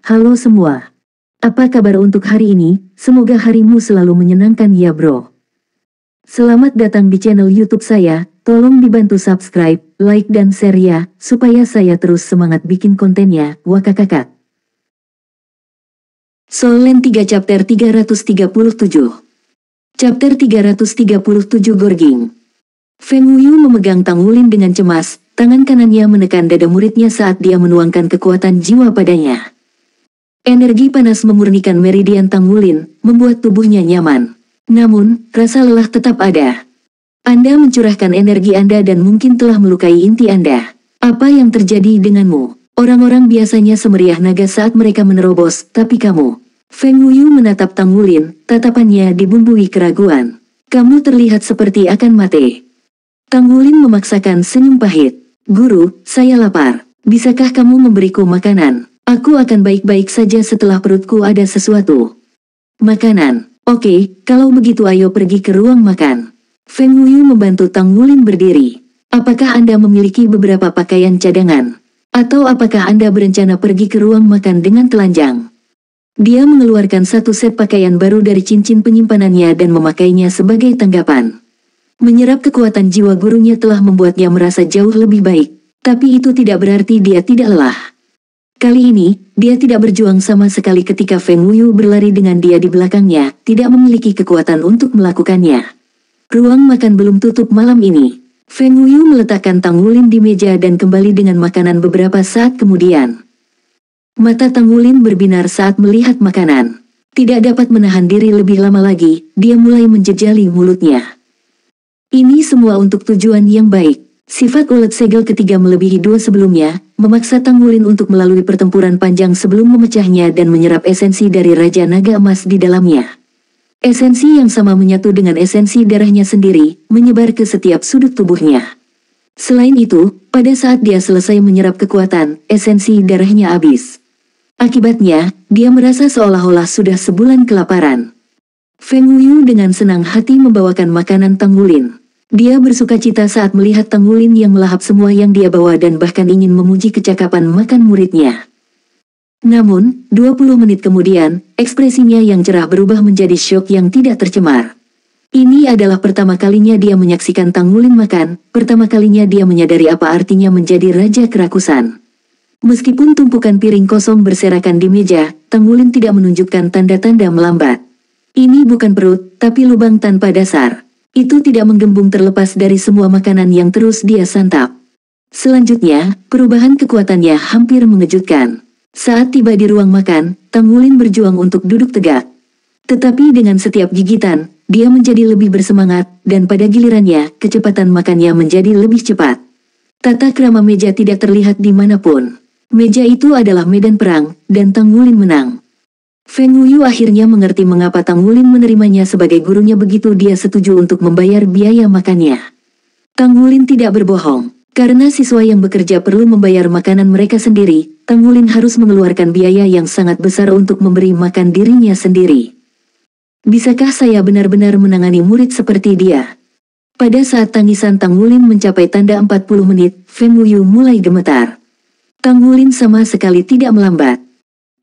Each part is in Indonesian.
Halo semua. Apa kabar untuk hari ini? Semoga harimu selalu menyenangkan ya bro. Selamat datang di channel YouTube saya. Tolong dibantu subscribe, like dan share ya, supaya saya terus semangat bikin kontennya. Wakakakak. Soul Land 3 Chapter 337. Chapter 337 Gorging. Feng Wuyu memegang Tang Wulin dengan cemas, tangan kanannya menekan dada muridnya saat dia menuangkan kekuatan jiwa padanya. Energi panas memurnikan meridian Tang Wulin, membuat tubuhnya nyaman. Namun, rasa lelah tetap ada. Anda mencurahkan energi Anda dan mungkin telah melukai inti Anda. Apa yang terjadi denganmu? Orang-orang biasanya semeriah naga saat mereka menerobos, tapi kamu. Feng Wuyu menatap Tang Wulin, tatapannya dibumbui keraguan. Kamu terlihat seperti akan mati. Tang Wulin memaksakan senyum pahit. Guru, saya lapar. Bisakah kamu memberiku makanan? Aku akan baik-baik saja setelah perutku ada sesuatu. Makanan. Oke, kalau begitu ayo pergi ke ruang makan. Feng Wuyu membantu Tang Wulin berdiri. Apakah Anda memiliki beberapa pakaian cadangan? Atau apakah Anda berencana pergi ke ruang makan dengan telanjang? Dia mengeluarkan satu set pakaian baru dari cincin penyimpanannya dan memakainya sebagai tanggapan. Menyerap kekuatan jiwa gurunya telah membuatnya merasa jauh lebih baik, tapi itu tidak berarti dia tidak lelah. Kali ini, dia tidak berjuang sama sekali ketika Feng Wuyu berlari dengan dia di belakangnya, tidak memiliki kekuatan untuk melakukannya. Ruang makan belum tutup malam ini. Feng Wuyu meletakkan Tang Wulin di meja dan kembali dengan makanan beberapa saat kemudian. Mata Tang Wulin berbinar saat melihat makanan. Tidak dapat menahan diri lebih lama lagi, dia mulai menjejali mulutnya. Ini semua untuk tujuan yang baik. Sifat ulet segel ketiga melebihi dua sebelumnya, memaksa Tang Wulin untuk melalui pertempuran panjang sebelum memecahnya dan menyerap esensi dari Raja Naga Emas di dalamnya. Esensi yang sama menyatu dengan esensi darahnya sendiri, menyebar ke setiap sudut tubuhnya. Selain itu, pada saat dia selesai menyerap kekuatan, esensi darahnya habis. Akibatnya, dia merasa seolah-olah sudah sebulan kelaparan. Feng Wuyu dengan senang hati membawakan makanan Tang Wulin. Dia bersukacita saat melihat Tang Wulin yang melahap semua yang dia bawa dan bahkan ingin memuji kecakapan makan muridnya. Namun, 20 menit kemudian, ekspresinya yang cerah berubah menjadi syok yang tidak tercemar. Ini adalah pertama kalinya dia menyaksikan Tang Wulin makan, pertama kalinya dia menyadari apa artinya menjadi raja kerakusan. Meskipun tumpukan piring kosong berserakan di meja, Tang Wulin tidak menunjukkan tanda-tanda melambat. Ini bukan perut, tapi lubang tanpa dasar. Itu tidak menggembung terlepas dari semua makanan yang terus dia santap. Selanjutnya, perubahan kekuatannya hampir mengejutkan. Saat tiba di ruang makan, Tang Wulin berjuang untuk duduk tegak. Tetapi dengan setiap gigitan, dia menjadi lebih bersemangat, dan pada gilirannya, kecepatan makannya menjadi lebih cepat. Tata krama meja tidak terlihat dimanapun. Meja itu adalah medan perang, dan Tang Wulin menang. Feng Wuyu akhirnya mengerti mengapa Tang Wulin menerimanya sebagai gurunya begitu dia setuju untuk membayar biaya makannya. Tang Wulin tidak berbohong. Karena siswa yang bekerja perlu membayar makanan mereka sendiri, Tang Wulin harus mengeluarkan biaya yang sangat besar untuk memberi makan dirinya sendiri. Bisakah saya benar-benar menangani murid seperti dia? Pada saat tangisan Tang Wulin mencapai tanda 40 menit, Feng Wuyu mulai gemetar. Tang Wulin sama sekali tidak melambat.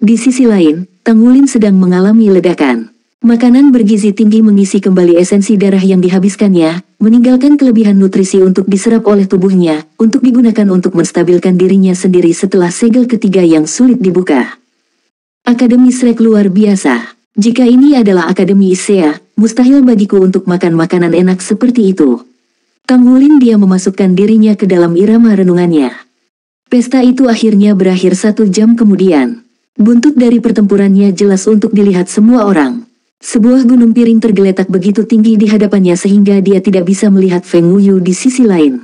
Di sisi lain, Tang Wulin sedang mengalami ledakan. Makanan bergizi tinggi mengisi kembali esensi darah yang dihabiskannya, meninggalkan kelebihan nutrisi untuk diserap oleh tubuhnya, untuk digunakan untuk menstabilkan dirinya sendiri setelah segel ketiga yang sulit dibuka. Akademi Shrek luar biasa. Jika ini adalah Akademi Isea, mustahil bagiku untuk makan makanan enak seperti itu. Tang Wulin dia memasukkan dirinya ke dalam irama renungannya. Pesta itu akhirnya berakhir 1 jam kemudian. Buntut dari pertempurannya jelas untuk dilihat semua orang. Sebuah gunung piring tergeletak begitu tinggi di hadapannya sehingga dia tidak bisa melihat Feng Wuyu di sisi lain.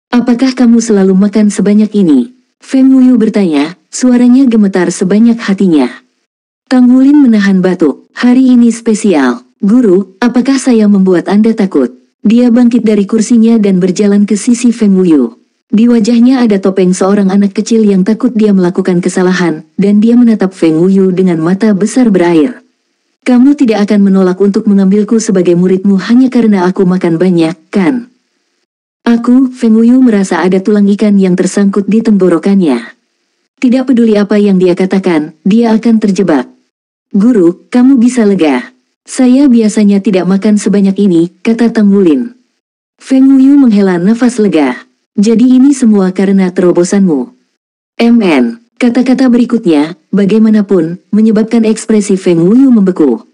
Apakah kamu selalu makan sebanyak ini? Feng Wuyu bertanya, suaranya gemetar sebanyak hatinya. Tang Wulin menahan batuk. Hari ini spesial. Guru, apakah saya membuat Anda takut? Dia bangkit dari kursinya dan berjalan ke sisi Feng Wuyu. Di wajahnya ada topeng seorang anak kecil yang takut dia melakukan kesalahan, dan dia menatap Feng Wuyu dengan mata besar berair. Kamu tidak akan menolak untuk mengambilku sebagai muridmu hanya karena aku makan banyak, kan? Feng Wuyu merasa ada tulang ikan yang tersangkut di tenggorokannya. Tidak peduli apa yang dia katakan, dia akan terjebak. Guru, kamu bisa lega. Saya biasanya tidak makan sebanyak ini, kata Tang Wulin. Feng Wuyu menghela nafas lega. Jadi ini semua karena terobosanmu. MN. Kata-kata berikutnya, bagaimanapun, menyebabkan ekspresi Feng Wuyu membeku.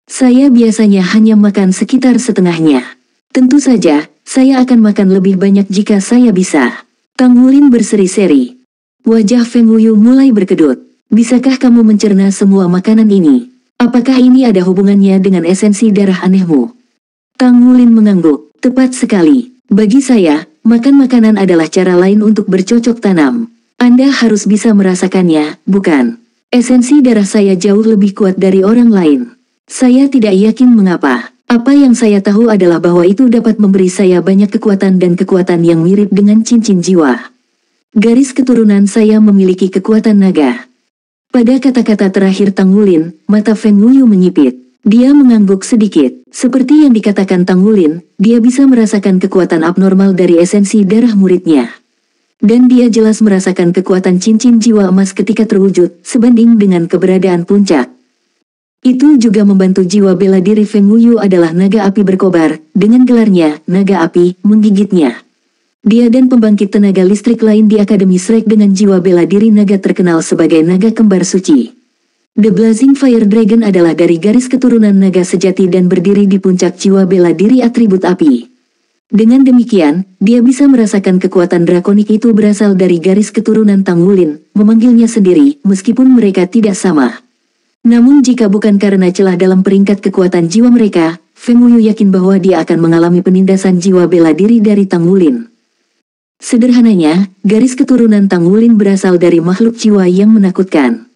Saya biasanya hanya makan sekitar setengahnya. Tentu saja, saya akan makan lebih banyak jika saya bisa. Tang Wulin berseri-seri. Wajah Feng Wuyu mulai berkedut. Bisakah kamu mencerna semua makanan ini? Apakah ini ada hubungannya dengan esensi darah anehmu? Tang Wulin mengangguk. Tepat sekali. Bagi saya, makan makanan adalah cara lain untuk bercocok tanam. Anda harus bisa merasakannya, bukan? Esensi darah saya jauh lebih kuat dari orang lain. Saya tidak yakin mengapa. Apa yang saya tahu adalah bahwa itu dapat memberi saya banyak kekuatan dan kekuatan yang mirip dengan cincin jiwa. Garis keturunan saya memiliki kekuatan naga. Pada kata-kata terakhir Tang Wulin, mata Feng Wuyu menyipit. Dia mengangguk sedikit. Seperti yang dikatakan Tang Wulin, dia bisa merasakan kekuatan abnormal dari esensi darah muridnya. Dan dia jelas merasakan kekuatan cincin jiwa emas ketika terwujud, sebanding dengan keberadaan puncak. Itu juga membantu jiwa bela diri Feng Wuyu adalah naga api berkobar, dengan gelarnya, naga api, menggigitnya. Dia dan pembangkit tenaga listrik lain di Akademi Shrek dengan jiwa bela diri naga terkenal sebagai naga kembar suci. The Blazing Fire Dragon adalah dari garis keturunan naga sejati dan berdiri di puncak jiwa bela diri atribut api. Dengan demikian, dia bisa merasakan kekuatan drakonik itu berasal dari garis keturunan Tang Wulin, memanggilnya sendiri, meskipun mereka tidak sama. Namun jika bukan karena celah dalam peringkat kekuatan jiwa mereka, Feng Wuyu yakin bahwa dia akan mengalami penindasan jiwa bela diri dari Tang Wulin. Sederhananya, garis keturunan Tang Wulin berasal dari makhluk jiwa yang menakutkan.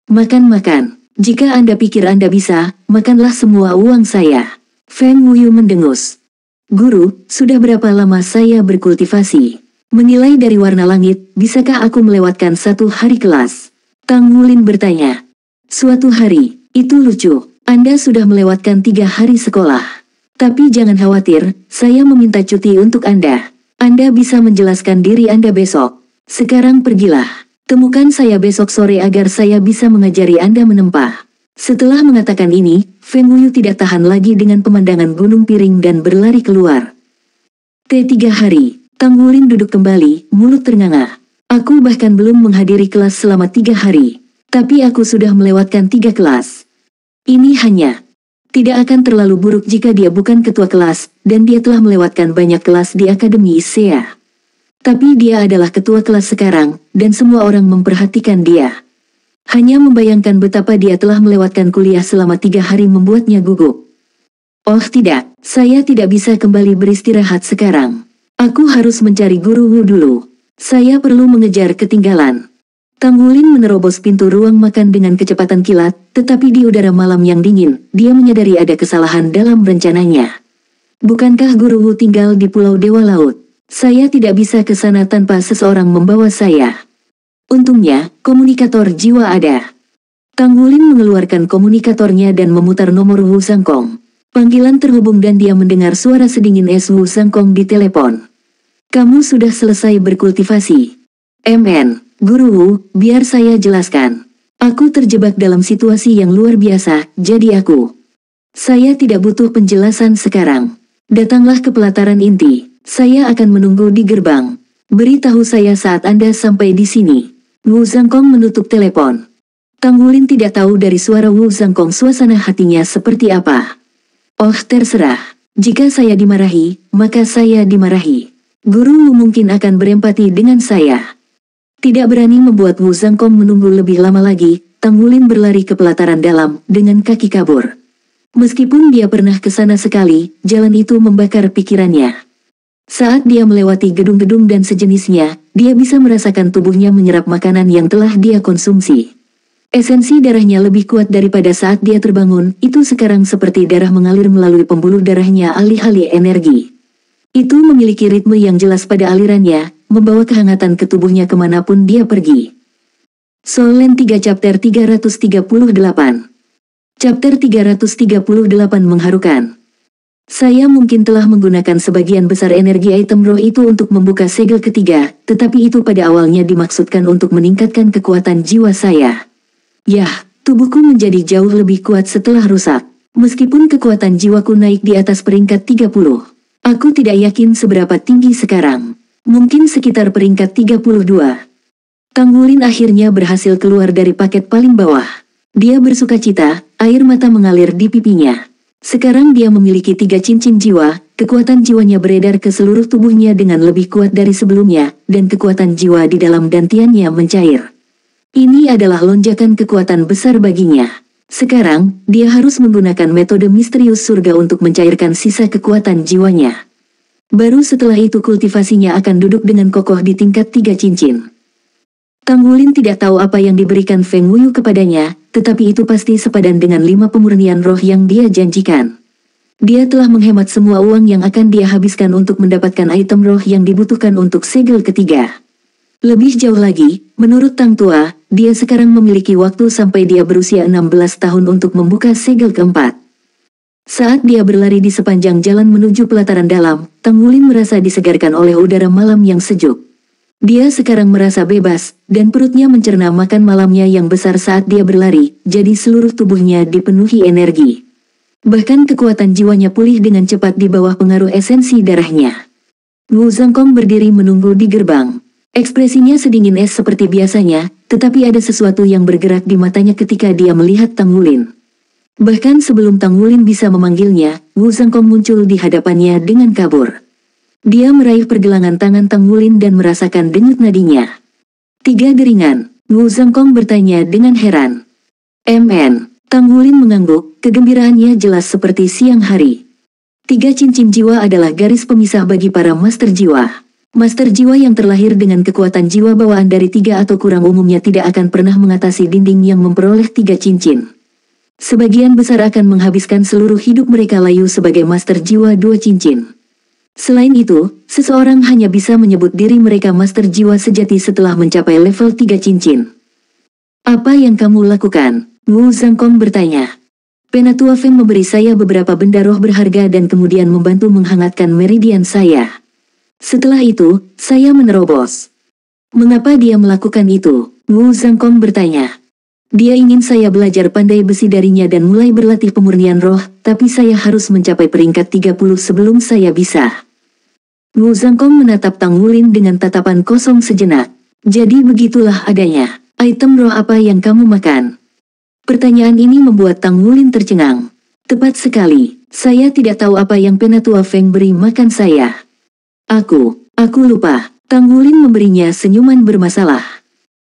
Makan-makan. Jika Anda pikir Anda bisa, makanlah semua uang saya. Feng Wuyu mendengus. Guru, sudah berapa lama saya berkultivasi? Menilai dari warna langit, bisakah aku melewatkan satu hari kelas? Tang Wulin bertanya. Suatu hari, itu lucu. Anda sudah melewatkan 3 hari sekolah. Tapi jangan khawatir, saya meminta cuti untuk Anda. Anda bisa menjelaskan diri Anda besok. Sekarang pergilah. Temukan saya besok sore agar saya bisa mengajari Anda menempa. Setelah mengatakan ini, Feng Wuyu tidak tahan lagi dengan pemandangan gunung piring dan berlari keluar. T3 hari, Tang Wulin duduk kembali, mulut ternganga. Aku bahkan belum menghadiri kelas selama 3 hari. Tapi aku sudah melewatkan 3 kelas. Ini hanya tidak akan terlalu buruk jika dia bukan ketua kelas, dan dia telah melewatkan banyak kelas di Akademi Issea. Tapi dia adalah ketua kelas sekarang, dan semua orang memperhatikan dia. Hanya membayangkan betapa dia telah melewatkan kuliah selama 3 hari membuatnya gugup. Oh tidak, saya tidak bisa kembali beristirahat sekarang. Aku harus mencari guru Wu dulu. Saya perlu mengejar ketinggalan. Tang Wulin menerobos pintu ruang makan dengan kecepatan kilat, tetapi di udara malam yang dingin, dia menyadari ada kesalahan dalam rencananya. Bukankah guru Wu tinggal di Pulau Dewa Laut? Saya tidak bisa ke sana tanpa seseorang membawa saya. Untungnya, komunikator jiwa ada. Tang Wulin mengeluarkan komunikatornya dan memutar nomor Wu Zhangkong. Panggilan terhubung dan dia mendengar suara sedingin es Wu Zhangkong di telepon. Kamu sudah selesai berkultivasi. MN, Guru Wu, biar saya jelaskan. Aku terjebak dalam situasi yang luar biasa, jadi saya tidak butuh penjelasan sekarang. Datanglah ke pelataran inti, saya akan menunggu di gerbang. Beritahu saya saat Anda sampai di sini. Wu Zhangkong menutup telepon. Tang Wulin tidak tahu dari suara Wu Zhangkong suasana hatinya seperti apa. Oh terserah, jika saya dimarahi, maka saya dimarahi. Guru Wu mungkin akan berempati dengan saya. Tidak berani membuat Wu Zhangkong menunggu lebih lama lagi, Tang Wulin berlari ke pelataran dalam, dengan kaki kabur. Meskipun dia pernah ke sana sekali, jalan itu membakar pikirannya. Saat dia melewati gedung-gedung dan sejenisnya, dia bisa merasakan tubuhnya menyerap makanan yang telah dia konsumsi. Esensi darahnya lebih kuat daripada saat dia terbangun, itu sekarang seperti darah mengalir melalui pembuluh darahnya alih-alih energi. Itu memiliki ritme yang jelas pada alirannya, membawa kehangatan ke tubuhnya kemanapun dia pergi. Soul Land 3 Chapter 338. Chapter 338 mengharukan. Saya mungkin telah menggunakan sebagian besar energi item roh itu untuk membuka segel ketiga, tetapi itu pada awalnya dimaksudkan untuk meningkatkan kekuatan jiwa saya. Yah, tubuhku menjadi jauh lebih kuat setelah rusak. Meskipun kekuatan jiwaku naik di atas peringkat 30, aku tidak yakin seberapa tinggi sekarang. Mungkin sekitar peringkat 32. Tanggulin akhirnya berhasil keluar dari paket paling bawah. Dia bersukacita, air mata mengalir di pipinya. Sekarang dia memiliki 3 cincin jiwa, kekuatan jiwanya beredar ke seluruh tubuhnya dengan lebih kuat dari sebelumnya, dan kekuatan jiwa di dalam dantiannya mencair. Ini adalah lonjakan kekuatan besar baginya. Sekarang, dia harus menggunakan metode misterius surga untuk mencairkan sisa kekuatan jiwanya. Baru setelah itu kultivasinya akan duduk dengan kokoh di tingkat 3 cincin. Tanggulin tidak tahu apa yang diberikan Feng Wuyu kepadanya, tetapi itu pasti sepadan dengan 5 pemurnian roh yang dia janjikan. Dia telah menghemat semua uang yang akan dia habiskan untuk mendapatkan item roh yang dibutuhkan untuk segel ketiga. Lebih jauh lagi, menurut Tang Tua, dia sekarang memiliki waktu sampai dia berusia 16 tahun untuk membuka segel keempat. Saat dia berlari di sepanjang jalan menuju pelataran dalam, Tanggulin merasa disegarkan oleh udara malam yang sejuk. Dia sekarang merasa bebas, dan perutnya mencerna makan malamnya yang besar saat dia berlari, jadi seluruh tubuhnya dipenuhi energi. Bahkan kekuatan jiwanya pulih dengan cepat di bawah pengaruh esensi darahnya. Wu Zhangkong berdiri menunggu di gerbang. Ekspresinya sedingin es seperti biasanya, tetapi ada sesuatu yang bergerak di matanya ketika dia melihat Tanggulin. Bahkan sebelum Tanggulin bisa memanggilnya, Wu Zhangkong muncul di hadapannya dengan kabur. Dia meraih pergelangan tangan Tanggulin dan merasakan denyut nadinya. 3 deringan, Wu Zhangkong bertanya dengan heran. MN, Tanggulin mengangguk, kegembiraannya jelas seperti siang hari. 3 cincin jiwa adalah garis pemisah bagi para master jiwa. Master jiwa yang terlahir dengan kekuatan jiwa bawaan dari 3 atau kurang umumnya tidak akan pernah mengatasi dinding yang memperoleh 3 cincin. Sebagian besar akan menghabiskan seluruh hidup mereka layu sebagai master jiwa 2 cincin. Selain itu, seseorang hanya bisa menyebut diri mereka master jiwa sejati setelah mencapai level 3 cincin. Apa yang kamu lakukan? Wu Zhangkong bertanya. Penatua Feng memberi saya beberapa benda roh berharga dan kemudian membantu menghangatkan meridian saya. Setelah itu, saya menerobos. Mengapa dia melakukan itu? Wu Zhangkong bertanya. Dia ingin saya belajar pandai besi darinya dan mulai berlatih pemurnian roh, tapi saya harus mencapai peringkat 30 sebelum saya bisa. Wu Zhangkong menatap Tanggulin dengan tatapan kosong sejenak. Jadi begitulah adanya. Item roh apa yang kamu makan? Pertanyaan ini membuat Tanggulin tercengang. Tepat sekali, saya tidak tahu apa yang Penatua Feng beri makan saya. Aku lupa. Tanggulin memberinya senyuman bermasalah.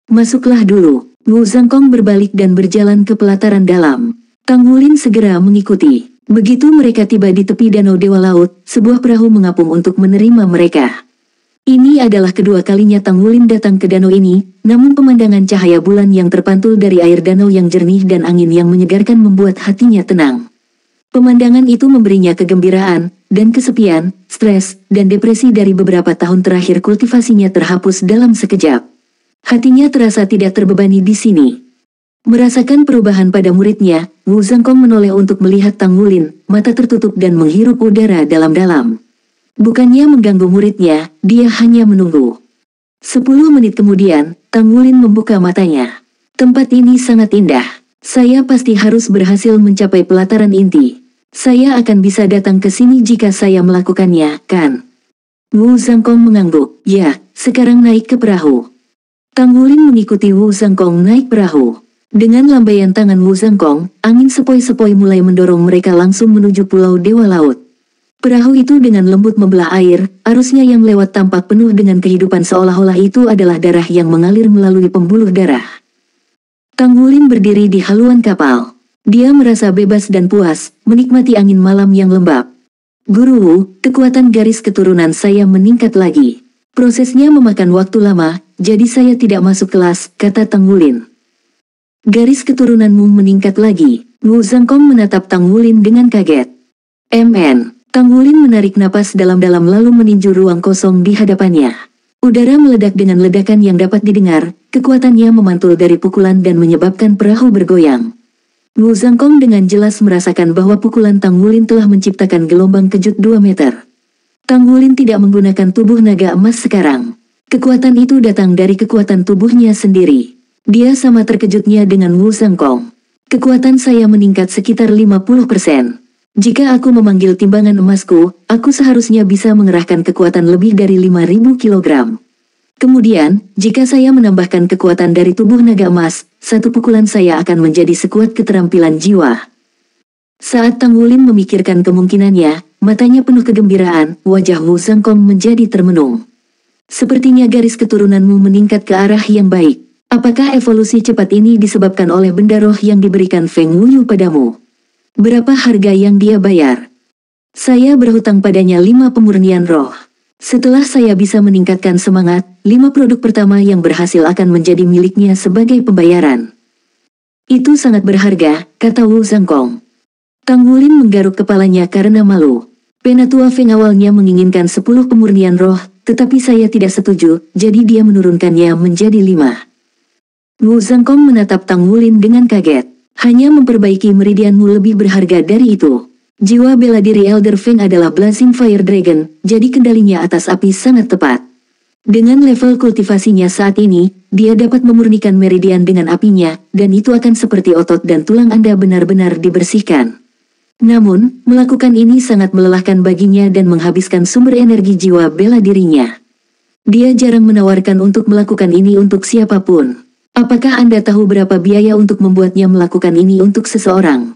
Masuklah dulu. Wu Zhangkong berbalik dan berjalan ke pelataran dalam. Tanggulin segera mengikuti. Begitu mereka tiba di tepi danau Dewa Laut, sebuah perahu mengapung untuk menerima mereka. Ini adalah kedua kalinya Tanggulin datang ke danau ini, namun pemandangan cahaya bulan yang terpantul dari air danau yang jernih dan angin yang menyegarkan membuat hatinya tenang. Pemandangan itu memberinya kegembiraan, dan kesepian, stres, dan depresi dari beberapa tahun terakhir kultivasinya terhapus dalam sekejap. Hatinya terasa tidak terbebani di sini. Merasakan perubahan pada muridnya, Wu Zhangkong menoleh untuk melihat Tanggulin, mata tertutup dan menghirup udara dalam-dalam. Bukannya mengganggu muridnya, dia hanya menunggu. 10 menit kemudian, Tanggulin membuka matanya. Tempat ini sangat indah. Saya pasti harus berhasil mencapai pelataran inti. Saya akan bisa datang ke sini jika saya melakukannya, kan? Wu Zhangkong mengangguk. Ya, sekarang naik ke perahu. Tanggulin mengikuti Wu Zhangkong naik perahu. Dengan lambaian tangan Wu Zhangkong, angin sepoi-sepoi mulai mendorong mereka langsung menuju Pulau Dewa Laut. Perahu itu dengan lembut membelah air, arusnya yang lewat tampak penuh dengan kehidupan seolah-olah itu adalah darah yang mengalir melalui pembuluh darah. Tanggulin berdiri di haluan kapal. Dia merasa bebas dan puas, menikmati angin malam yang lembab. Guru Wu, kekuatan garis keturunan saya meningkat lagi. Prosesnya memakan waktu lama, jadi saya tidak masuk kelas, kata Tanggulin. Garis keturunanmu meningkat lagi. Wu Zhangkong menatap Tanggulin dengan kaget. MN. Tanggulin menarik napas dalam-dalam lalu meninju ruang kosong di hadapannya. Udara meledak dengan ledakan yang dapat didengar, kekuatannya memantul dari pukulan dan menyebabkan perahu bergoyang. Wu Zhangkong dengan jelas merasakan bahwa pukulan Tang Wulin telah menciptakan gelombang kejut 2 meter. Tang Wulin tidak menggunakan tubuh naga emas sekarang. Kekuatan itu datang dari kekuatan tubuhnya sendiri. Dia sama terkejutnya dengan Wu Zhangkong. Kekuatan saya meningkat sekitar 50%. Jika aku memanggil timbangan emasku, aku seharusnya bisa mengerahkan kekuatan lebih dari 5.000 kilogram. Kemudian, jika saya menambahkan kekuatan dari tubuh naga emas, satu pukulan saya akan menjadi sekuat keterampilan jiwa. Saat Tang Wulin memikirkan kemungkinannya, matanya penuh kegembiraan, wajah Wu Zhangkong menjadi termenung. Sepertinya garis keturunanmu meningkat ke arah yang baik. Apakah evolusi cepat ini disebabkan oleh benda roh yang diberikan Feng Wuyu padamu? Berapa harga yang dia bayar? Saya berhutang padanya 5 pemurnian roh. Setelah saya bisa meningkatkan semangat, 5 produk pertama yang berhasil akan menjadi miliknya sebagai pembayaran. Itu sangat berharga, kata Wu Zhangkong. Tang Wulin menggaruk kepalanya karena malu. Penatua Feng awalnya menginginkan 10 pemurnian roh, tetapi saya tidak setuju, jadi dia menurunkannya menjadi 5. Wu Zhangkong menatap Tang Wulin dengan kaget. Hanya memperbaiki meridianmu lebih berharga dari itu. Jiwa bela diri Elder Feng adalah Blazing Fire Dragon, jadi kendalinya atas api sangat tepat. Dengan level kultivasinya saat ini, dia dapat memurnikan meridian dengan apinya, dan itu akan seperti otot dan tulang Anda benar-benar dibersihkan. Namun, melakukan ini sangat melelahkan baginya dan menghabiskan sumber energi jiwa bela dirinya. Dia jarang menawarkan untuk melakukan ini untuk siapapun. Apakah Anda tahu berapa biaya untuk membuatnya melakukan ini untuk seseorang?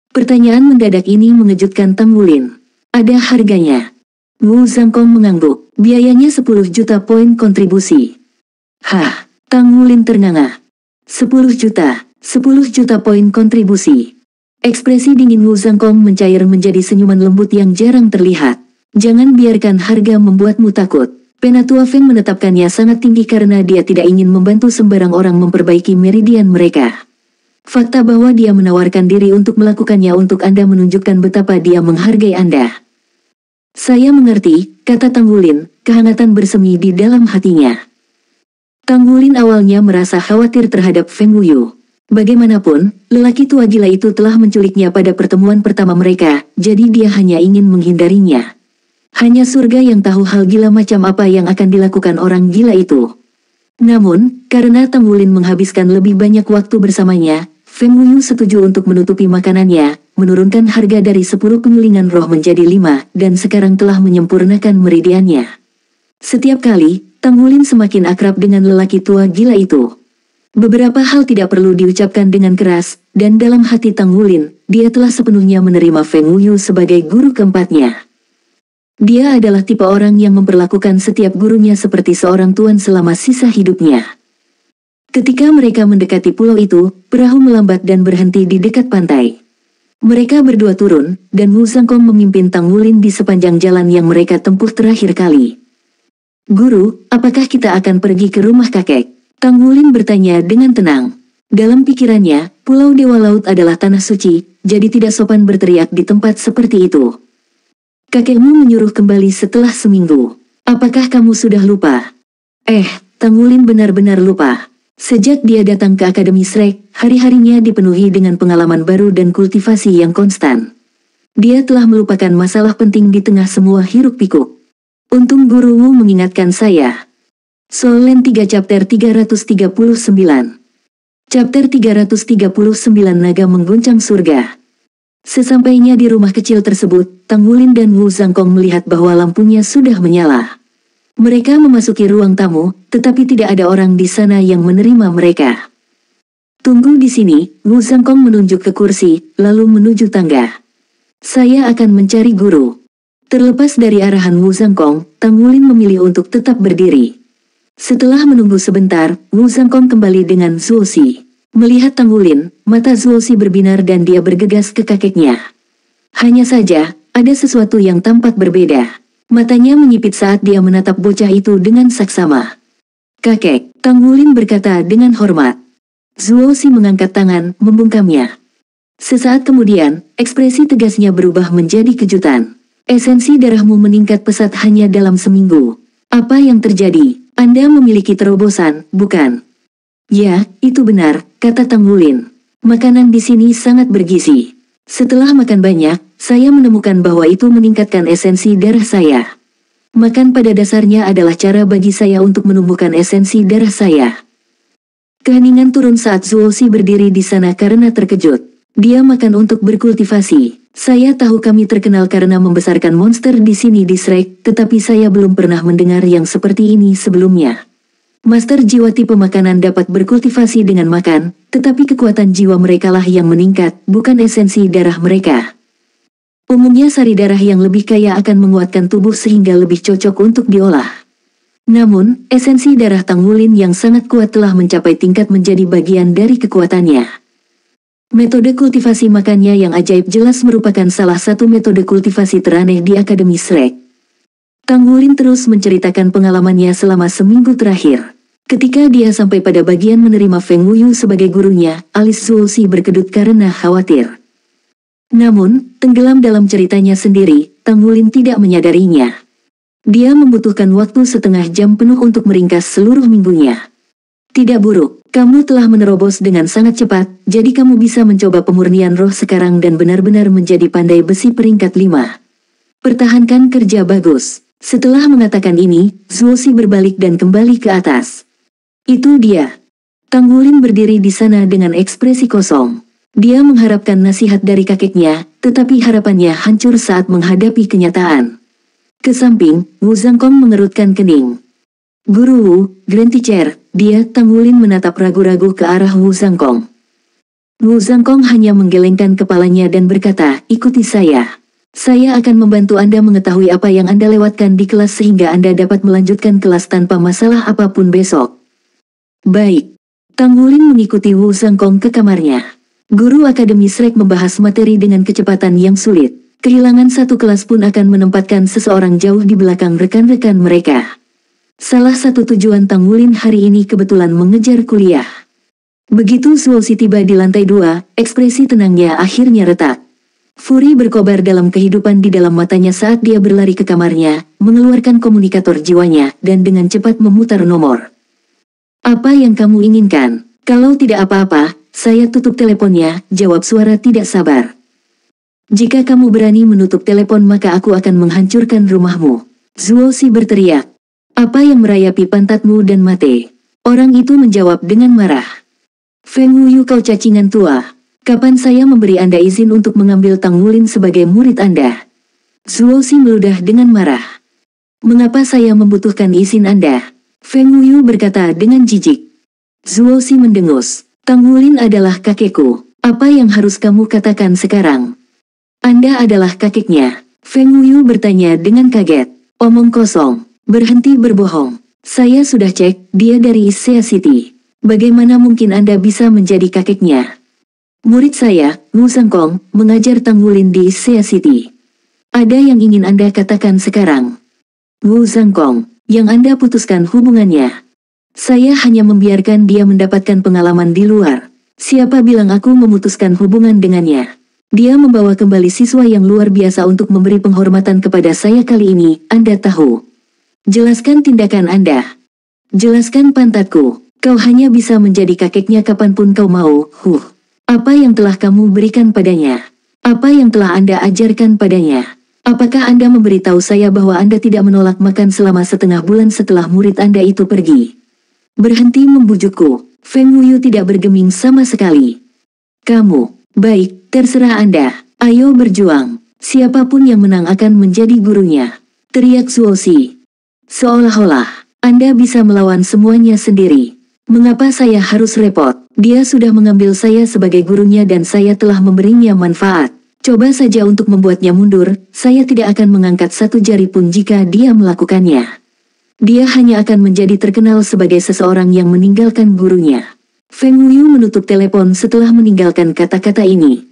Pertanyaan mendadak ini mengejutkan Tang Wulin. Ada harganya. Wu Zhangkong mengangguk. Biayanya 10 juta poin kontribusi. Hah, Tang Wulin ternganga. 10 juta poin kontribusi. Ekspresi dingin Wu Zhangkong mencair menjadi senyuman lembut yang jarang terlihat. Jangan biarkan harga membuatmu takut. Penatua Feng menetapkannya sangat tinggi karena dia tidak ingin membantu sembarang orang memperbaiki meridian mereka. Fakta bahwa dia menawarkan diri untuk melakukannya untuk Anda menunjukkan betapa dia menghargai Anda. Saya mengerti, kata Tang Wulin, kehangatan bersemi di dalam hatinya. Tang Wulin awalnya merasa khawatir terhadap Feng Wuyu. Bagaimanapun, lelaki tua gila itu telah menculiknya pada pertemuan pertama mereka, jadi dia hanya ingin menghindarinya. Hanya surga yang tahu hal gila macam apa yang akan dilakukan orang gila itu. Namun, karena Tang Wulin menghabiskan lebih banyak waktu bersamanya, Feng Wuyu setuju untuk menutupi makanannya, menurunkan harga dari 10 penyulingan roh menjadi 5, dan sekarang telah menyempurnakan meridiannya. Setiap kali, Tang Wulin semakin akrab dengan lelaki tua gila itu. Beberapa hal tidak perlu diucapkan dengan keras, dan dalam hati Tang Wulin, dia telah sepenuhnya menerima Feng Wuyu sebagai guru keempatnya. Dia adalah tipe orang yang memperlakukan setiap gurunya seperti seorang tuan selama sisa hidupnya. Ketika mereka mendekati pulau itu, perahu melambat dan berhenti di dekat pantai. Mereka berdua turun, dan Wu Zhangkong memimpin Tang Wulin di sepanjang jalan yang mereka tempuh terakhir kali. Guru, apakah kita akan pergi ke rumah kakek? Tang Wulin bertanya dengan tenang. Dalam pikirannya, Pulau Dewa Laut adalah tanah suci, jadi tidak sopan berteriak di tempat seperti itu. Kakekmu menyuruh kembali setelah seminggu. Apakah kamu sudah lupa? Tang Wulin benar-benar lupa. Sejak dia datang ke Akademi Shrek, hari-harinya dipenuhi dengan pengalaman baru dan kultivasi yang konstan. Dia telah melupakan masalah penting di tengah semua hiruk-pikuk. Untung gurumu mengingatkan saya. Soul Land 3 Chapter 339. Chapter 339 Naga Mengguncang Surga. Sesampainya di rumah kecil tersebut, Tang Wulin dan Wu Zhangkong melihat bahwa lampunya sudah menyala. Mereka memasuki ruang tamu, tetapi tidak ada orang di sana yang menerima mereka. Tunggu di sini, Wu Zhangkong menunjuk ke kursi, lalu menuju tangga. Saya akan mencari guru. Terlepas dari arahan Wu Zhangkong, Tang Wulin memilih untuk tetap berdiri. Setelah menunggu sebentar, Wu Zhangkong kembali dengan Zuo Xi. Melihat Tang Wulin, mata Zuo Xi berbinar dan dia bergegas ke kakeknya. Hanya saja, ada sesuatu yang tampak berbeda. Matanya menyipit saat dia menatap bocah itu dengan saksama. Kakek, Tang Wulin berkata dengan hormat. Zuo Xi mengangkat tangan, membungkamnya. Sesaat kemudian, ekspresi tegasnya berubah menjadi kejutan. Esensi darahmu meningkat pesat hanya dalam seminggu. Apa yang terjadi? Anda memiliki terobosan, bukan? Ya, itu benar, kata Tang Wulin. Makanan di sini sangat bergizi. Setelah makan banyak, saya menemukan bahwa itu meningkatkan esensi darah saya. Makan pada dasarnya adalah cara bagi saya untuk menumbuhkan esensi darah saya. Keheningan turun saat Zuoxi berdiri di sana karena terkejut. Dia makan untuk berkultivasi. Saya tahu kami terkenal karena membesarkan monster di sini di Shrek, tetapi saya belum pernah mendengar yang seperti ini sebelumnya. Master jiwa tipe makanan dapat berkultivasi dengan makan, tetapi kekuatan jiwa merekalah yang meningkat, bukan esensi darah mereka. Umumnya sari darah yang lebih kaya akan menguatkan tubuh sehingga lebih cocok untuk diolah. Namun, esensi darah Tang Wulin yang sangat kuat telah mencapai tingkat menjadi bagian dari kekuatannya. Metode kultivasi makannya yang ajaib jelas merupakan salah satu metode kultivasi teraneh di Akademi Shrek. Tang Wulin terus menceritakan pengalamannya selama seminggu terakhir. Ketika dia sampai pada bagian menerima Feng Wuyu sebagai gurunya, alis Zuoxi berkedut karena khawatir. Namun, tenggelam dalam ceritanya sendiri, Tang Wulin tidak menyadarinya. Dia membutuhkan waktu setengah jam penuh untuk meringkas seluruh minggunya. Tidak buruk, kamu telah menerobos dengan sangat cepat, jadi kamu bisa mencoba pemurnian roh sekarang dan benar-benar menjadi pandai besi peringkat 5. Pertahankan kerja bagus. Setelah mengatakan ini, Zuoxi berbalik dan kembali ke atas. Itu dia. Tang Wulin berdiri di sana dengan ekspresi kosong. Dia mengharapkan nasihat dari kakeknya, tetapi harapannya hancur saat menghadapi kenyataan. Ke samping, Wu Zhangkong mengerutkan kening. Guru Wu, Grand Teacher, dia Tang Wulin menatap ragu-ragu ke arah Wu Zhangkong. Wu Zhangkong hanya menggelengkan kepalanya dan berkata, ikuti saya. Saya akan membantu Anda mengetahui apa yang Anda lewatkan di kelas sehingga Anda dapat melanjutkan kelas tanpa masalah apapun besok. Baik. Tang Wulin mengikuti Wu Zhangkong ke kamarnya. Guru Akademi Shrek membahas materi dengan kecepatan yang sulit. Kehilangan satu kelas pun akan menempatkan seseorang jauh di belakang rekan-rekan mereka. Salah satu tujuan Tang Wulin hari ini kebetulan mengejar kuliah. Begitu Zuoxi tiba di lantai 2, ekspresi tenangnya akhirnya retak. Furi berkobar dalam kehidupan di dalam matanya saat dia berlari ke kamarnya, mengeluarkan komunikator jiwanya, dan dengan cepat memutar nomor. Apa yang kamu inginkan? Kalau tidak apa-apa, saya tutup teleponnya, jawab suara tidak sabar. Jika kamu berani menutup telepon maka aku akan menghancurkan rumahmu. Zuoxi berteriak. Apa yang merayapi pantatmu dan mate? Orang itu menjawab dengan marah. Feng Wuyu kau cacingan tua. Kapan saya memberi Anda izin untuk mengambil Tang Wulin sebagai murid Anda? Zuoxi meludah dengan marah. Mengapa saya membutuhkan izin Anda? Feng Wuyu berkata dengan jijik. Zuoxi mendengus. Tang Wulin adalah kakekku. Apa yang harus kamu katakan sekarang? Anda adalah kakeknya. Feng Wuyu bertanya dengan kaget. Omong kosong. Berhenti berbohong. Saya sudah cek, dia dari Issea City. Bagaimana mungkin Anda bisa menjadi kakeknya? Murid saya, Wu Zhangkong, mengajar Tang Wulin di Issea City. Ada yang ingin Anda katakan sekarang? Wu Zhangkong, yang Anda putuskan hubungannya. Saya hanya membiarkan dia mendapatkan pengalaman di luar. Siapa bilang aku memutuskan hubungan dengannya? Dia membawa kembali siswa yang luar biasa untuk memberi penghormatan kepada saya kali ini, Anda tahu. Jelaskan tindakan Anda. Jelaskan pantatku. Kau hanya bisa menjadi kakeknya kapanpun kau mau, Apa yang telah kamu berikan padanya? Apa yang telah Anda ajarkan padanya? Apakah Anda memberitahu saya bahwa Anda tidak menolak makan selama setengah bulan setelah murid Anda itu pergi? Berhenti membujukku. Feng Wuyu tidak bergeming sama sekali. Kamu, baik, terserah Anda. Ayo berjuang. Siapapun yang menang akan menjadi gurunya. Teriak Zuoxi. Seolah-olah, Anda bisa melawan semuanya sendiri. Mengapa saya harus repot? Dia sudah mengambil saya sebagai gurunya dan saya telah memberinya manfaat. Coba saja untuk membuatnya mundur, saya tidak akan mengangkat satu jari pun jika dia melakukannya. Dia hanya akan menjadi terkenal sebagai seseorang yang meninggalkan gurunya. Feng Wuyu menutup telepon setelah meninggalkan kata-kata ini.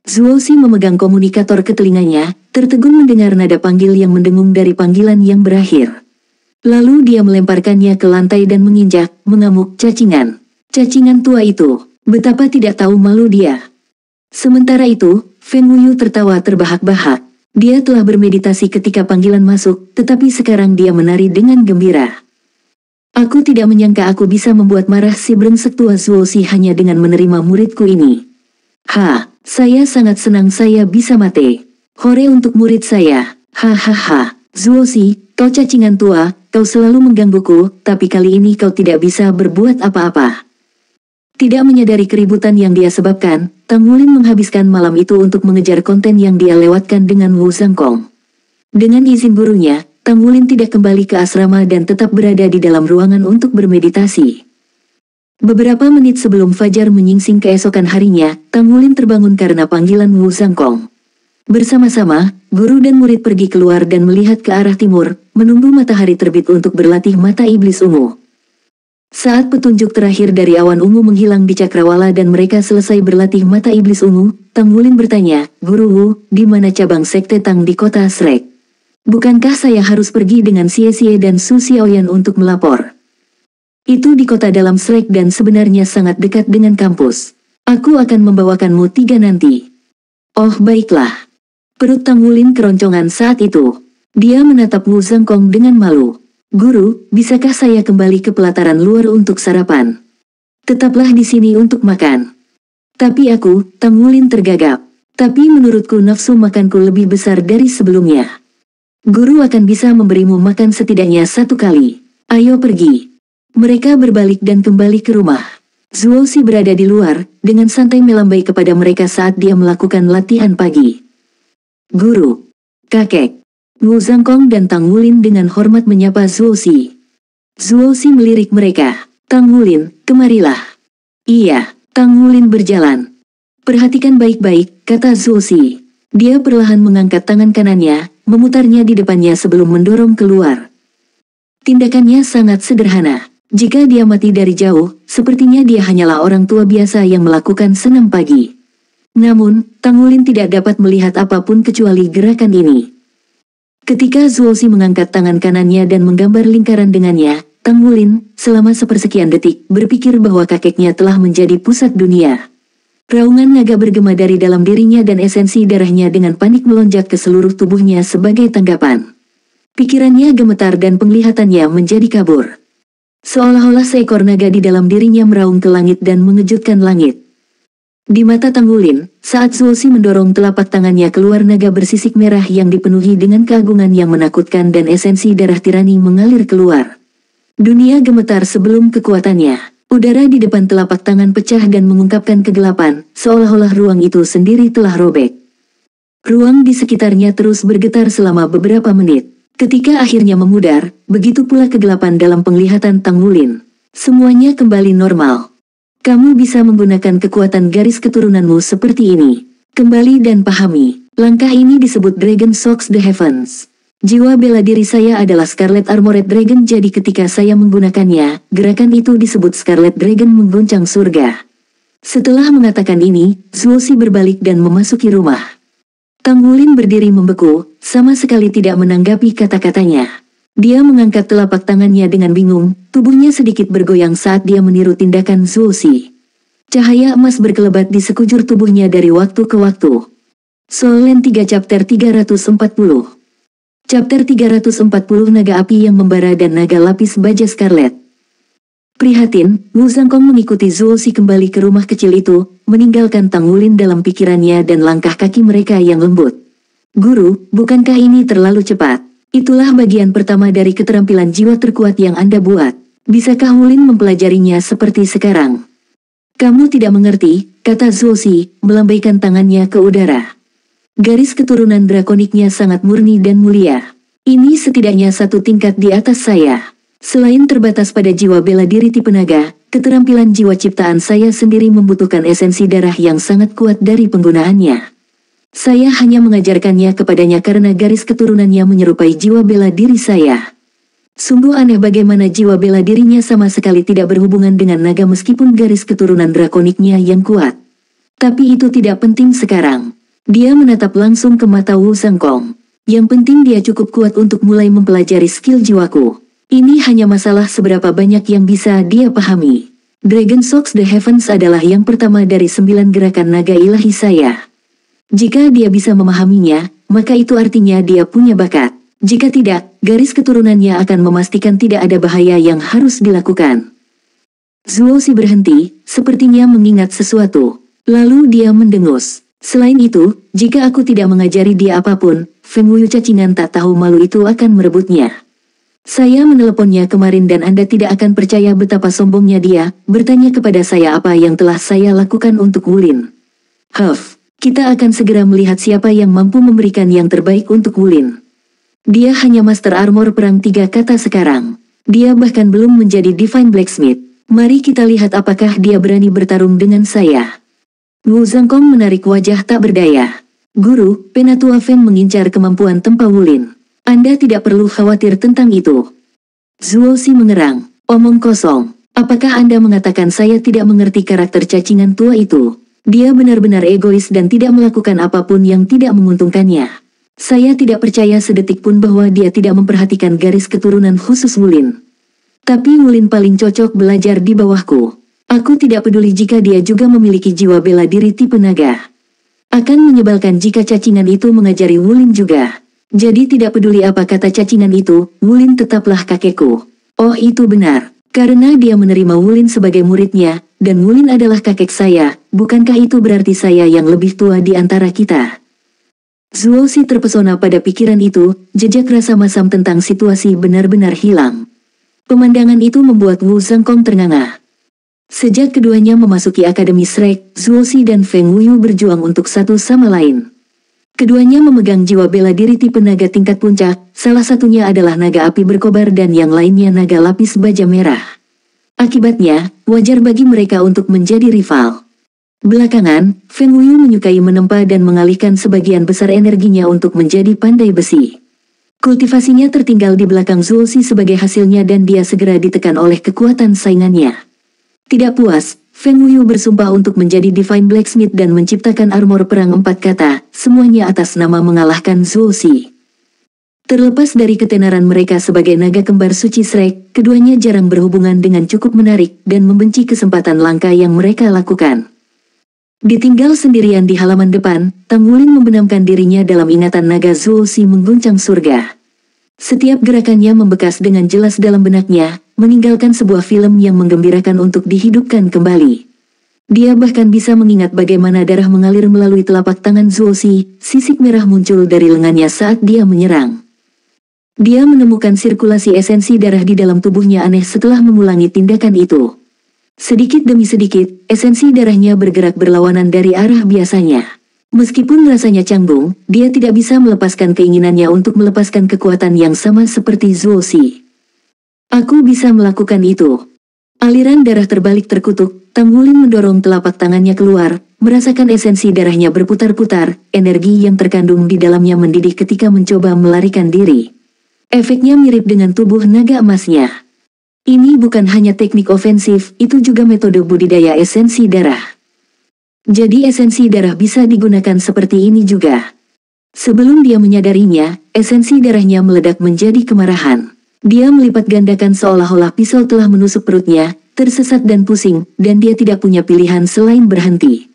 Zuoxi memegang komunikator ke telinganya, tertegun mendengar nada panggil yang mendengung dari panggilan yang berakhir. Lalu dia melemparkannya ke lantai dan menginjak, mengamuk cacingan. Cacingan tua itu, betapa tidak tahu malu dia. Sementara itu, Feng Wuyu tertawa terbahak-bahak. Dia telah bermeditasi ketika panggilan masuk, tetapi sekarang dia menari dengan gembira. Aku tidak menyangka aku bisa membuat marah si brengsek tua Zuoxi hanya dengan menerima muridku ini. Saya sangat senang saya bisa mate. Hore untuk murid saya. Hahaha. Zuoxi, kau cacingan tua, kau selalu menggangguku, tapi kali ini kau tidak bisa berbuat apa-apa. Tidak menyadari keributan yang dia sebabkan, Tang Wulin menghabiskan malam itu untuk mengejar konten yang dia lewatkan dengan Wu Zhangkong. Dengan izin gurunya, Tang Wulin tidak kembali ke asrama dan tetap berada di dalam ruangan untuk bermeditasi. Beberapa menit sebelum fajar menyingsing keesokan harinya, Tang Wulin terbangun karena panggilan Wu Zhangkong. Bersama-sama, guru dan murid pergi keluar dan melihat ke arah timur, menunggu matahari terbit untuk berlatih mata iblis ungu. Saat petunjuk terakhir dari awan ungu menghilang di cakrawala dan mereka selesai berlatih mata iblis ungu, Tang Wulin bertanya, "Guru Wu, di mana cabang sekte Tang di kota Shrek? Bukankah saya harus pergi dengan Xie Xie dan Su Xiaoyan untuk melapor?" "Itu di kota dalam Shrek dan sebenarnya sangat dekat dengan kampus. Aku akan membawakanmu 3 nanti." "Oh baiklah." Perut Tang Wulin keroncongan saat itu. Dia menatap Wu Zhangkong dengan malu. "Guru, bisakah saya kembali ke pelataran luar untuk sarapan? Tetaplah di sini untuk makan." "Tapi aku," Tang Wulin tergagap. "Tapi menurutku nafsu makanku lebih besar dari sebelumnya." "Guru akan bisa memberimu makan setidaknya 1 kali. Ayo pergi." Mereka berbalik dan kembali ke rumah. Zuoxi berada di luar, dengan santai melambai kepada mereka saat dia melakukan latihan pagi. "Guru, kakek." Wu Zhangkong dan Tang Wulin dengan hormat menyapa Zuoxi. Zuoxi melirik mereka. "Tang Wulin, kemarilah." "Iya." Tang Wulin berjalan. "Perhatikan baik-baik," kata Zuoxi. Dia perlahan mengangkat tangan kanannya, memutarnya di depannya sebelum mendorong keluar. Tindakannya sangat sederhana. Jika dia mati dari jauh, sepertinya dia hanyalah orang tua biasa yang melakukan senam pagi. Namun, Tang Wulin tidak dapat melihat apapun kecuali gerakan ini. Ketika Zuoxi mengangkat tangan kanannya dan menggambar lingkaran dengannya, Tang Wulin, selama sepersekian detik, berpikir bahwa kakeknya telah menjadi pusat dunia. Raungan naga bergema dari dalam dirinya dan esensi darahnya dengan panik melonjak ke seluruh tubuhnya sebagai tanggapan. Pikirannya gemetar dan penglihatannya menjadi kabur. Seolah-olah seekor naga di dalam dirinya meraung ke langit dan mengejutkan langit. Di mata Tang Wulin, saat Zuoxi mendorong telapak tangannya keluar, naga bersisik merah yang dipenuhi dengan keagungan yang menakutkan dan esensi darah tirani mengalir keluar. Dunia gemetar sebelum kekuatannya. Udara di depan telapak tangan pecah dan mengungkapkan kegelapan, seolah-olah ruang itu sendiri telah robek. Ruang di sekitarnya terus bergetar selama beberapa menit. Ketika akhirnya memudar, begitu pula kegelapan dalam penglihatan Tang Wulin. Semuanya kembali normal. "Kamu bisa menggunakan kekuatan garis keturunanmu seperti ini. Kembali dan pahami. Langkah ini disebut Dragon Shocks the Heavens. Jiwa bela diri saya adalah Scarlet Armored Dragon, jadi ketika saya menggunakannya, gerakan itu disebut Scarlet Dragon mengguncang surga." Setelah mengatakan ini, Zuoxi berbalik dan memasuki rumah. Tang Wulin berdiri membeku, sama sekali tidak menanggapi kata-katanya. Dia mengangkat telapak tangannya dengan bingung, tubuhnya sedikit bergoyang saat dia meniru tindakan Zuoxi. Cahaya emas berkelebat di sekujur tubuhnya dari waktu ke waktu. Soul Land 3 Chapter 340. Chapter 340 Naga Api yang Membara dan Naga Lapis Baja Scarlet. Prihatin, Wu Zhangkong mengikuti Zuoxi kembali ke rumah kecil itu, meninggalkan Tang Wulin dalam pikirannya dan langkah kaki mereka yang lembut. "Guru, bukankah ini terlalu cepat? Itulah bagian pertama dari keterampilan jiwa terkuat yang Anda buat. Bisakah Wulin mempelajarinya seperti sekarang?" "Kamu tidak mengerti," kata Zuoxi, melambaikan tangannya ke udara. "Garis keturunan drakoniknya sangat murni dan mulia. Ini setidaknya 1 tingkat di atas saya. Selain terbatas pada jiwa bela diri tipe naga, keterampilan jiwa ciptaan saya sendiri membutuhkan esensi darah yang sangat kuat dari penggunaannya. Saya hanya mengajarkannya kepadanya karena garis keturunannya menyerupai jiwa bela diri saya. Sungguh aneh bagaimana jiwa bela dirinya sama sekali tidak berhubungan dengan naga meskipun garis keturunan drakoniknya yang kuat. Tapi itu tidak penting sekarang." Dia menatap langsung ke mata Wu Zhangkong. "Yang penting dia cukup kuat untuk mulai mempelajari skill jiwaku. Ini hanya masalah seberapa banyak yang bisa dia pahami. Dragon Shocks the Heavens adalah yang pertama dari 9 gerakan naga ilahi saya. Jika dia bisa memahaminya, maka itu artinya dia punya bakat. Jika tidak, garis keturunannya akan memastikan tidak ada bahaya yang harus dilakukan." Zuoxi berhenti, sepertinya mengingat sesuatu. Lalu dia mendengus. Selain itu, jika aku tidak mengajari dia apapun, Feng Wuyu cacingan tak tahu malu itu akan merebutnya. Saya meneleponnya kemarin dan Anda tidak akan percaya betapa sombongnya dia, bertanya kepada saya apa yang telah saya lakukan untuk Wulin. Huff, kita akan segera melihat siapa yang mampu memberikan yang terbaik untuk Wulin. Dia hanya Master Armor Perang 3 kata sekarang. Dia bahkan belum menjadi Divine Blacksmith. Mari kita lihat apakah dia berani bertarung dengan saya. Wu Zhangkong menarik wajah tak berdaya. Guru, Penatua Feng mengincar kemampuan Tempa Wulin. Anda tidak perlu khawatir tentang itu. Zuo Xi mengerang. Omong kosong. Apakah Anda mengatakan saya tidak mengerti karakter cacingan tua itu? Dia benar-benar egois dan tidak melakukan apapun yang tidak menguntungkannya. Saya tidak percaya sedetik pun bahwa dia tidak memperhatikan garis keturunan khusus Wulin. Tapi Wulin paling cocok belajar di bawahku. Aku tidak peduli jika dia juga memiliki jiwa bela diri tipe naga. Akan menyebalkan jika cacingan itu mengajari Wulin juga. Jadi tidak peduli apa kata cacingan itu, Wulin tetaplah kakekku. Oh itu benar, karena dia menerima Wulin sebagai muridnya, dan Wulin adalah kakek saya, bukankah itu berarti saya yang lebih tua di antara kita? Zuo Xi terpesona pada pikiran itu, jejak rasa masam tentang situasi benar-benar hilang. Pemandangan itu membuat Wu Zhangkong ternganga. Sejak keduanya memasuki Akademi Shrek, Zuo Xi dan Feng Wuyu berjuang untuk satu sama lain. Keduanya memegang jiwa bela diri tipe naga tingkat puncak, salah satunya adalah naga api berkobar dan yang lainnya naga lapis baja merah. Akibatnya, wajar bagi mereka untuk menjadi rival. Belakangan, Feng Wuyu menyukai menempa dan mengalihkan sebagian besar energinya untuk menjadi pandai besi. Kultivasinya tertinggal di belakang Zuo Xi sebagai hasilnya dan dia segera ditekan oleh kekuatan saingannya. Tidak puas, Feng Wuyu bersumpah untuk menjadi Divine Blacksmith dan menciptakan armor perang 4 kata, semuanya atas nama mengalahkan Zuo Xi. Terlepas dari ketenaran mereka sebagai naga kembar suci Shrek, keduanya jarang berhubungan dengan cukup menarik dan membenci kesempatan langka yang mereka lakukan. Ditinggal sendirian di halaman depan, Tang Wulin membenamkan dirinya dalam ingatan naga Zuo Xi mengguncang surga. Setiap gerakannya membekas dengan jelas dalam benaknya, meninggalkan sebuah film yang menggembirakan untuk dihidupkan kembali. Dia bahkan bisa mengingat bagaimana darah mengalir melalui telapak tangan Zuo Xi, sisik merah muncul dari lengannya saat dia menyerang. Dia menemukan sirkulasi esensi darah di dalam tubuhnya aneh setelah mengulangi tindakan itu. Sedikit demi sedikit, esensi darahnya bergerak berlawanan dari arah biasanya. Meskipun rasanya canggung, dia tidak bisa melepaskan keinginannya untuk melepaskan kekuatan yang sama seperti Zuo Xi. Aku bisa melakukan itu. Aliran darah terbalik terkutuk, Tang Wulin mendorong telapak tangannya keluar, merasakan esensi darahnya berputar-putar, energi yang terkandung di dalamnya mendidih ketika mencoba melarikan diri. Efeknya mirip dengan tubuh naga emasnya. Ini bukan hanya teknik ofensif, itu juga metode budidaya esensi darah. Jadi esensi darah bisa digunakan seperti ini juga. Sebelum dia menyadarinya, esensi darahnya meledak menjadi kemarahan. Dia melipat gandakan seolah-olah pisau telah menusuk perutnya, tersesat dan pusing, dan dia tidak punya pilihan selain berhenti.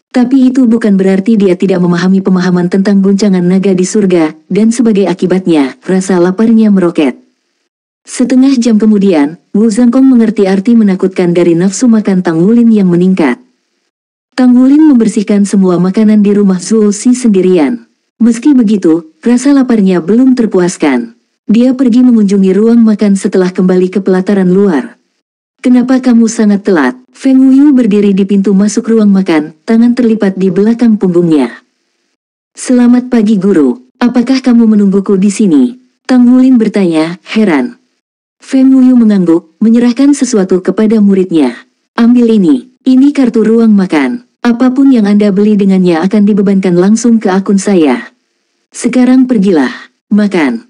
Tapi itu bukan berarti dia tidak memahami pemahaman tentang guncangan naga di surga, dan sebagai akibatnya, rasa laparnya meroket. Setengah jam kemudian, Wu Zhangkong mengerti arti menakutkan dari nafsu makan Tang Wulin yang meningkat. Tang Wulin membersihkan semua makanan di rumah Zuo Xi sendirian. Meski begitu, rasa laparnya belum terpuaskan. Dia pergi mengunjungi ruang makan setelah kembali ke pelataran luar. Kenapa kamu sangat telat? Feng Wuyu berdiri di pintu masuk ruang makan, tangan terlipat di belakang punggungnya. Selamat pagi guru, apakah kamu menungguku di sini? Tang Wulin bertanya, heran. Feng Wuyu mengangguk, menyerahkan sesuatu kepada muridnya. Ambil ini kartu ruang makan. Apapun yang Anda beli dengannya akan dibebankan langsung ke akun saya. Sekarang pergilah, makan.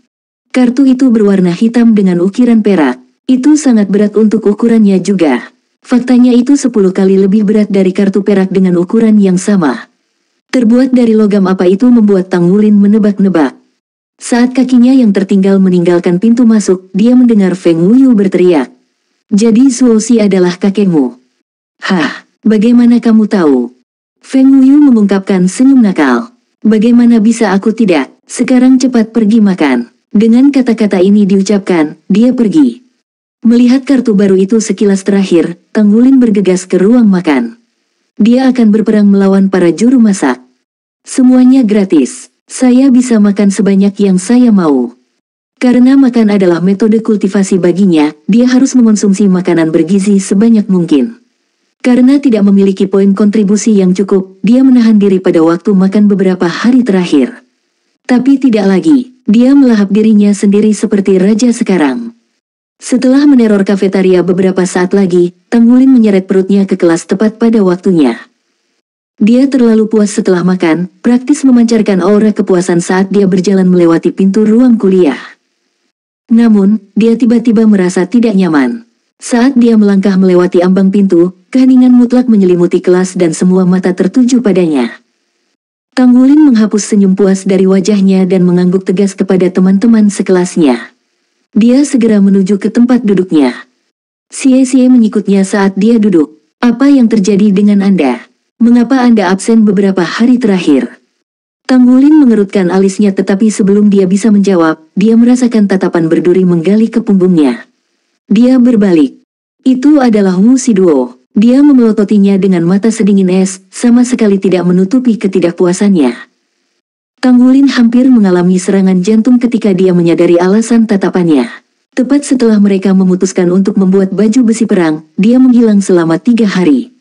Kartu itu berwarna hitam dengan ukiran perak. Itu sangat berat untuk ukurannya juga. Faktanya itu 10 kali lebih berat dari kartu perak dengan ukuran yang sama. Terbuat dari logam apa itu membuat Tang Wulin menebak-nebak. Saat kakinya yang tertinggal meninggalkan pintu masuk, dia mendengar Feng Wuyu berteriak. Jadi Zuo Xi adalah kakekmu. Hah? Bagaimana kamu tahu? Feng Wuyu mengungkapkan senyum nakal. Bagaimana bisa aku tidak? Sekarang cepat pergi makan. Dengan kata-kata ini diucapkan, dia pergi. Melihat kartu baru itu sekilas terakhir, Tang Wulin bergegas ke ruang makan. Dia akan berperang melawan para juru masak. Semuanya gratis. Saya bisa makan sebanyak yang saya mau. Karena makan adalah metode kultivasi baginya, dia harus mengonsumsi makanan bergizi sebanyak mungkin. Karena tidak memiliki poin kontribusi yang cukup, dia menahan diri pada waktu makan beberapa hari terakhir. Tapi tidak lagi, dia melahap dirinya sendiri seperti raja sekarang. Setelah meneror kafetaria beberapa saat lagi, Tang Wulin menyeret perutnya ke kelas tepat pada waktunya. Dia terlalu puas setelah makan, praktis memancarkan aura kepuasan saat dia berjalan melewati pintu ruang kuliah. Namun, dia tiba-tiba merasa tidak nyaman. Saat dia melangkah melewati ambang pintu, keheningan mutlak menyelimuti kelas dan semua mata tertuju padanya. Tang Wulin menghapus senyum puas dari wajahnya dan mengangguk tegas kepada teman-teman sekelasnya. Dia segera menuju ke tempat duduknya. Xie mengikutnya saat dia duduk. Apa yang terjadi dengan Anda? Mengapa Anda absen beberapa hari terakhir? Tang Wulin mengerutkan alisnya tetapi sebelum dia bisa menjawab, dia merasakan tatapan berduri menggali ke punggungnya. Dia berbalik. Itu adalah Wu Shiduo. Dia memelototinya dengan mata sedingin es, sama sekali tidak menutupi ketidakpuasannya. Tang Wulin hampir mengalami serangan jantung ketika dia menyadari alasan tatapannya. Tepat setelah mereka memutuskan untuk membuat baju besi perang, dia menghilang selama 3 hari.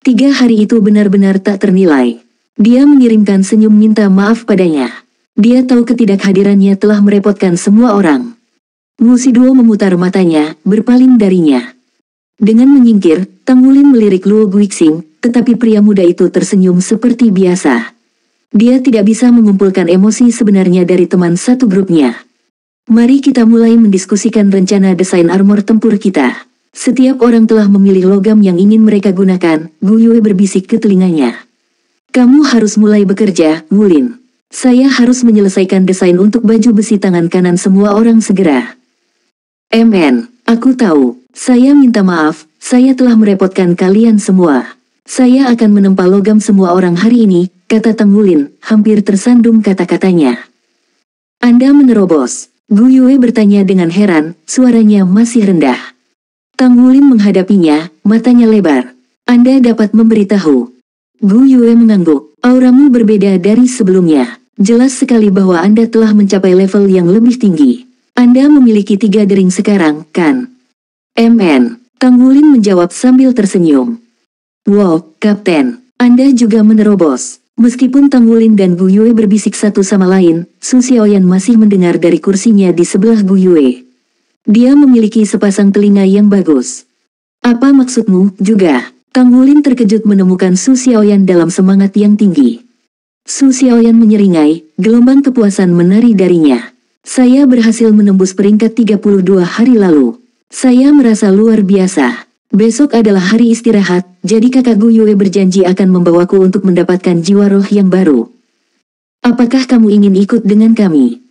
3 hari itu benar-benar tak ternilai. Dia mengirimkan senyum minta maaf padanya. Dia tahu ketidakhadirannya telah merepotkan semua orang. Wu Shiduo memutar matanya, berpaling darinya. Dengan menyingkir, Tang Wulin melirik Luo Guixing, tetapi pria muda itu tersenyum seperti biasa. Dia tidak bisa mengumpulkan emosi sebenarnya dari teman satu grupnya. Mari kita mulai mendiskusikan rencana desain armor tempur kita. Setiap orang telah memilih logam yang ingin mereka gunakan, Gu Yue berbisik ke telinganya. Kamu harus mulai bekerja, Wulin. Saya harus menyelesaikan desain untuk baju besi tangan kanan semua orang segera. Aku tahu. Saya minta maaf, saya telah merepotkan kalian semua. Saya akan menempa logam semua orang hari ini, kata Tang Wulin, hampir tersandung kata-katanya. Anda menerobos? Gu Yue bertanya dengan heran, suaranya masih rendah. Tang Wulin menghadapinya, matanya lebar. Anda dapat memberitahu. Gu Yue mengangguk, auramu berbeda dari sebelumnya. Jelas sekali bahwa Anda telah mencapai level yang lebih tinggi. Anda memiliki 3 dering sekarang, kan? Tang Wulin menjawab sambil tersenyum. Wow, Kapten, Anda juga menerobos. Meskipun Tang Wulin dan Gu Yue berbisik satu sama lain, Su Xiaoyan masih mendengar dari kursinya di sebelah Gu Yue. Dia memiliki sepasang telinga yang bagus. Apa maksudmu, juga? Tang Wulin terkejut menemukan Su Xiaoyan dalam semangat yang tinggi. Su Xiaoyan menyeringai, gelombang kepuasan menari darinya. Saya berhasil menembus peringkat 32 hari lalu. Saya merasa luar biasa. Besok adalah hari istirahat, jadi kakak Gu Yue berjanji akan membawaku untuk mendapatkan jiwa roh yang baru. Apakah kamu ingin ikut dengan kami?